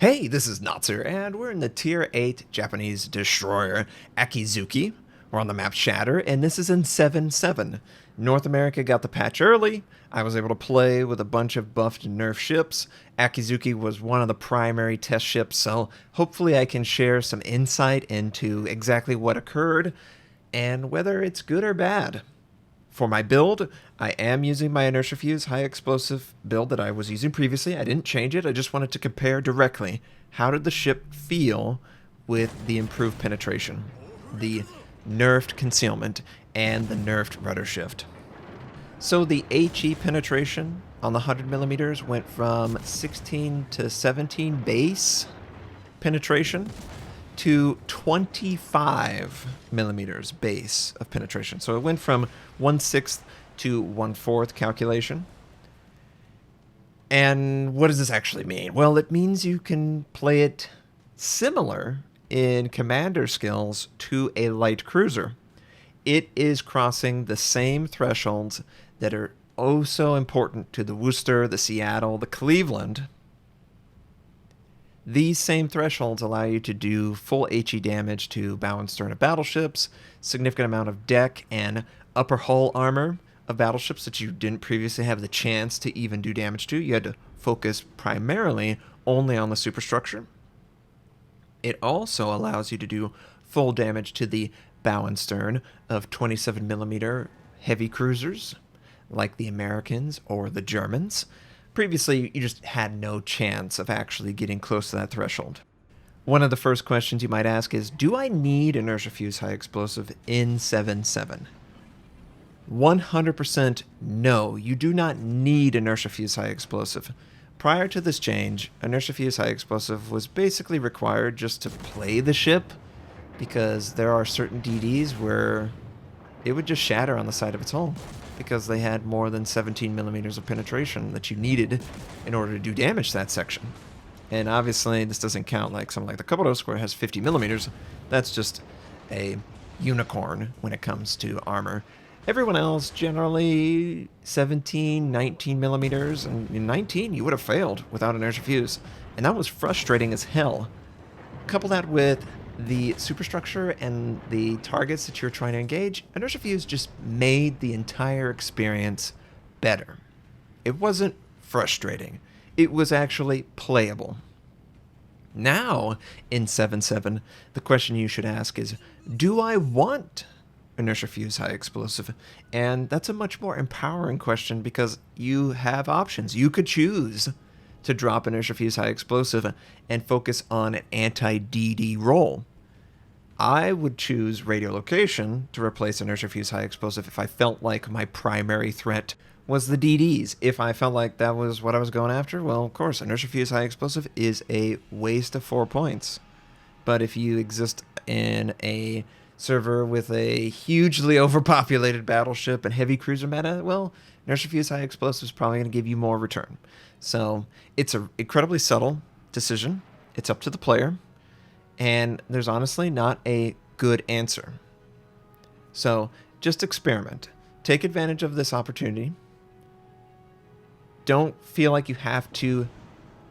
Hey, this is Notser, and we're in the Tier 8 Japanese destroyer Akizuki. We're on the map Shatter, and this is in 7-7. North America got the patch early. I was able to play with a bunch of buffed nerf ships. Akizuki was one of the primary test ships, so hopefully I can share some insight into exactly what occurred and whether it's good or bad. For my build, I am using my Inertia Fuse high explosive build that I was using previously. I didn't change it. I just wanted to compare directly. How did the ship feel with the improved penetration, the nerfed concealment, and the nerfed rudder shift? So the HE penetration on the 100mm went from 16 to 17 base penetration to 25mm base of penetration. So it went from 1/6 to 1/4 calculation. And what does this actually mean? Well, it means you can play it similar in commander skills to a light cruiser. It is crossing the same thresholds that are oh so important to the Worcester, the Seattle, the Cleveland. These same thresholds allow you to do full HE damage to bow and stern of battleships, significant amount of deck and upper hull armor of battleships that you didn't previously have the chance to even do damage to. You had to focus primarily only on the superstructure. It also allows you to do full damage to the bow and stern of 27mm heavy cruisers, like the Americans or the Germans. Previously, you just had no chance of actually getting close to that threshold. One of the first questions you might ask is, do I need Inertia Fuse high explosive in 7-7? 100% no, you do not need Inertia Fuse high explosive. Prior to this change, Inertia Fuse high explosive was basically required just to play the ship, because there are certain DDs where it would just shatter on the side of its hull, because they had more than 17mm of penetration that you needed in order to do damage to that section. And obviously, this doesn't count like something like the Komodos, where it has 50mm. That's just a unicorn when it comes to armor. Everyone else, generally 17, 19mm, and in 19, you would have failed without an Inertia Fuse. And that was frustrating as hell. Couple that with the superstructure and the targets that you're trying to engage, Inertia Fuse just made the entire experience better. It wasn't frustrating. It was actually playable. Now, in 7-7, the question you should ask is, do I want Inertia Fuse high explosive? And that's a much more empowering question, because you have options. You could choose to drop Inertia Fuse high explosive and focus on an anti-DD role. I would choose radiolocation to replace Inertia Fuse high explosive if I felt like my primary threat was the DDs. If I felt like that was what I was going after, well, of course, Inertia Fuse high explosive is a waste of 4 points. But if you exist in a server with a hugely overpopulated battleship and heavy cruiser meta, well, Nursery Fuse high explosive is probably going to give you more return. So it's an incredibly subtle decision. It's up to the player, and there's honestly not a good answer. So just experiment. Take advantage of this opportunity. Don't feel like you have to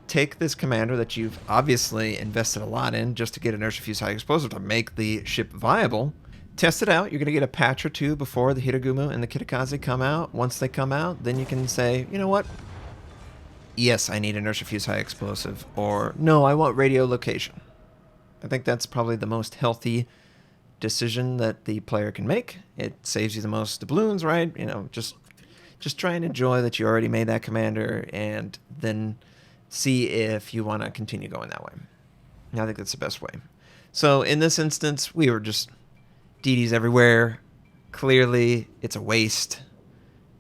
take this commander that you've obviously invested a lot in just to get Inertia Fuse high explosive to make the ship viable. Test it out. You're going to get a patch or two before the Hiragumo and the Kitakaze come out. Once they come out, then you can say, you know what? Yes, I need Inertia Fuse high explosive. Or, no, I want radio location. I think that's probably the most healthy decision that the player can make. It saves you the most doubloons, right? You know, just try and enjoy that you already made that commander, and then see if you want to continue going that way. I think that's the best way. So in this instance, we were just DDs everywhere. Clearly, it's a waste.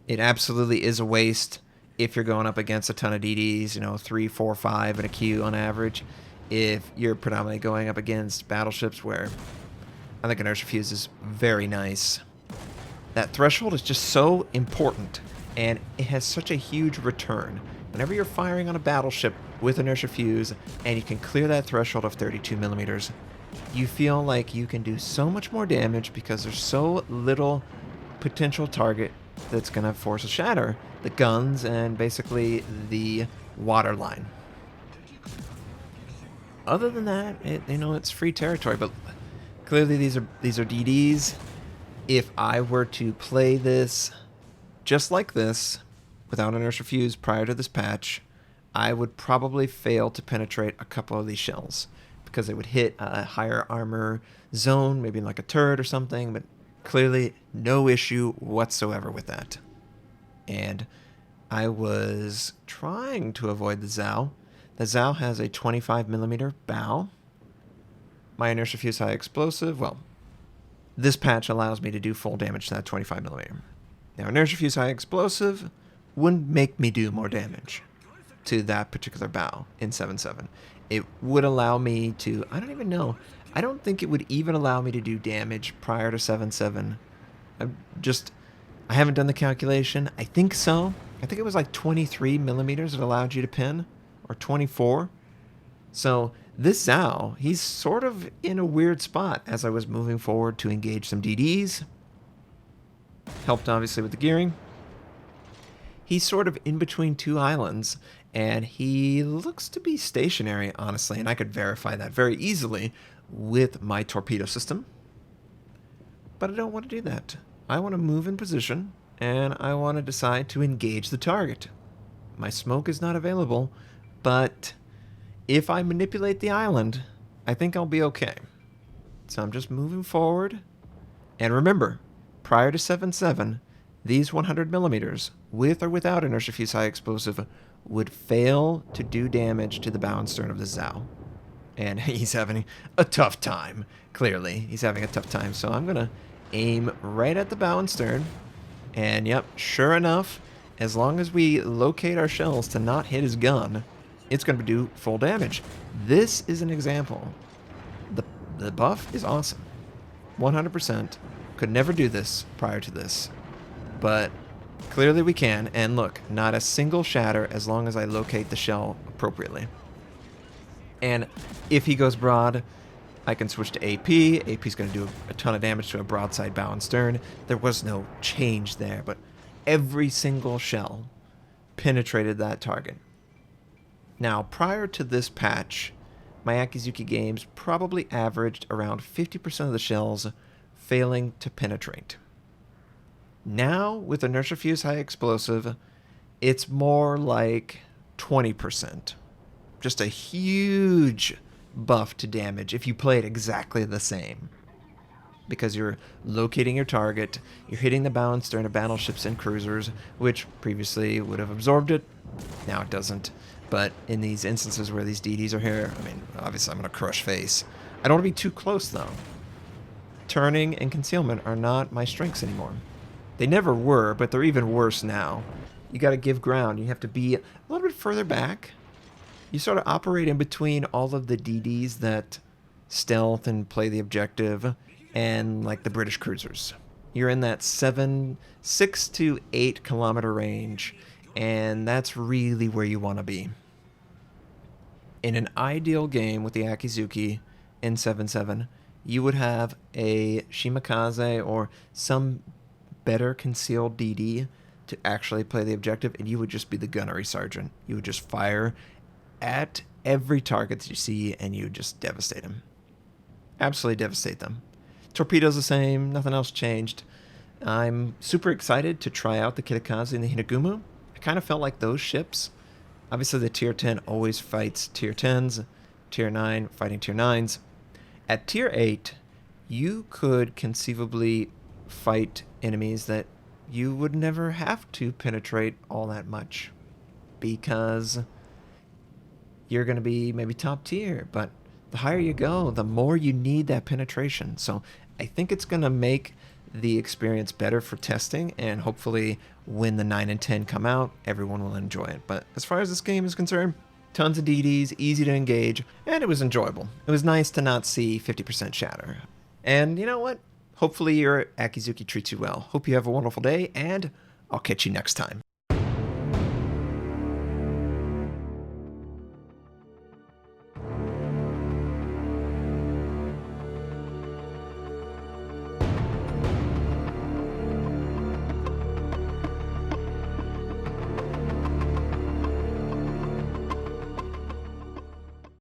It absolutely is a waste if you're going up against a ton of DDs, 3, 4, 5 in a queue on average. If you're predominantly going up against battleships, where I think Inertia Fuse is very nice. That threshold is just so important, and it has such a huge return. Whenever you're firing on a battleship with Inertia Fuse and you can clear that threshold of 32mm, you feel like you can do so much more damage because there's so little potential target that's going to force a shatter. The guns and basically the water line. other than that, it's free territory. But clearly these are DDs. If I were to play this just like this, without Inertia Fuse prior to this patch, I would probably fail to penetrate a couple of these shells because they would hit a higher armor zone, maybe like a turret or something, but clearly no issue whatsoever with that. And I was trying to avoid the Zao. The Zao has a 25mm bow. My Inertia Fuse high explosive, well, this patch allows me to do full damage to that 25mm. Now, Inertia Fuse high explosive wouldn't make me do more damage to that particular bow in 7.7. It would allow me to, I don't even know, I don't think it would even allow me to do damage prior to 7.7. I haven't done the calculation. I think so. I think it was like 23mm it allowed you to pin, or 24. So this Zao, he's sort of in a weird spot as I was moving forward to engage some DDs. Helped obviously with the gearing. He's sort of in between two islands, and he looks to be stationary, honestly, and I could verify that very easily with my torpedo system. But I don't want to do that. I want to move in position, and I want to decide to engage the target. My smoke is not available, but if I manipulate the island, I think I'll be okay. So I'm just moving forward. And remember, prior to 7.7, these 100mm, with or without Inertia Fuse high explosive, would fail to do damage to the bow and stern of the Zao. And he's having a tough time. Clearly, he's having a tough time. So I'm going to aim right at the bow and stern. And yep, sure enough, as long as we locate our shells to not hit his gun, it's going to do full damage. This is an example. The buff is awesome. 100%. Could never do this prior to this. But clearly we can. And look, not a single shatter as long as I locate the shell appropriately. And if he goes broad, I can switch to AP. AP's going to do a ton of damage to a broadside bow and stern. There was no change there, but every single shell penetrated that target. Now, prior to this patch, my Akizuki games probably averaged around 50% of the shells failing to penetrate. Now, with Inertia Fuse high explosive, it's more like 20%. Just a huge buff to damage if you play it exactly the same. Because you're locating your target, you're hitting the bow and stern of battleships and cruisers, which previously would have absorbed it. Now it doesn't. But in these instances where these DDs are here, I mean, obviously I'm going to crush face. I don't want to be too close, though. Turning and concealment are not my strengths anymore. They never were, but they're even worse now. You got to give ground. You have to be a little bit further back. You sort of operate in between all of the DDs that stealth and play the objective, and like the British cruisers. You're in that 6 to 8 kilometer range, and that's really where you want to be. In an ideal game with the Akizuki in 7.7, you would have a Shimakaze or some better concealed DD to actually play the objective, and you would just be the gunnery sergeant. You would just fire at every target that you see, and you would just devastate them. Absolutely devastate them. Torpedoes the same, nothing else changed. I'm super excited to try out the Kitakaze and the Hinagumu. I kind of felt like those ships, obviously the tier 10 always fights tier 10s, tier 9 fighting tier 9s. At tier 8, you could conceivably fight enemies that you would never have to penetrate all that much because you're going to be maybe top tier, but the higher you go, the more you need that penetration. So I think it's going to make the experience better for testing, and hopefully when the 9 and 10 come out, everyone will enjoy it. But as far as this game is concerned, tons of DDs, easy to engage, and it was enjoyable. It was nice to not see 50% shatter. And you know what? Hopefully your Akizuki treats you well. Hope you have a wonderful day, and I'll catch you next time.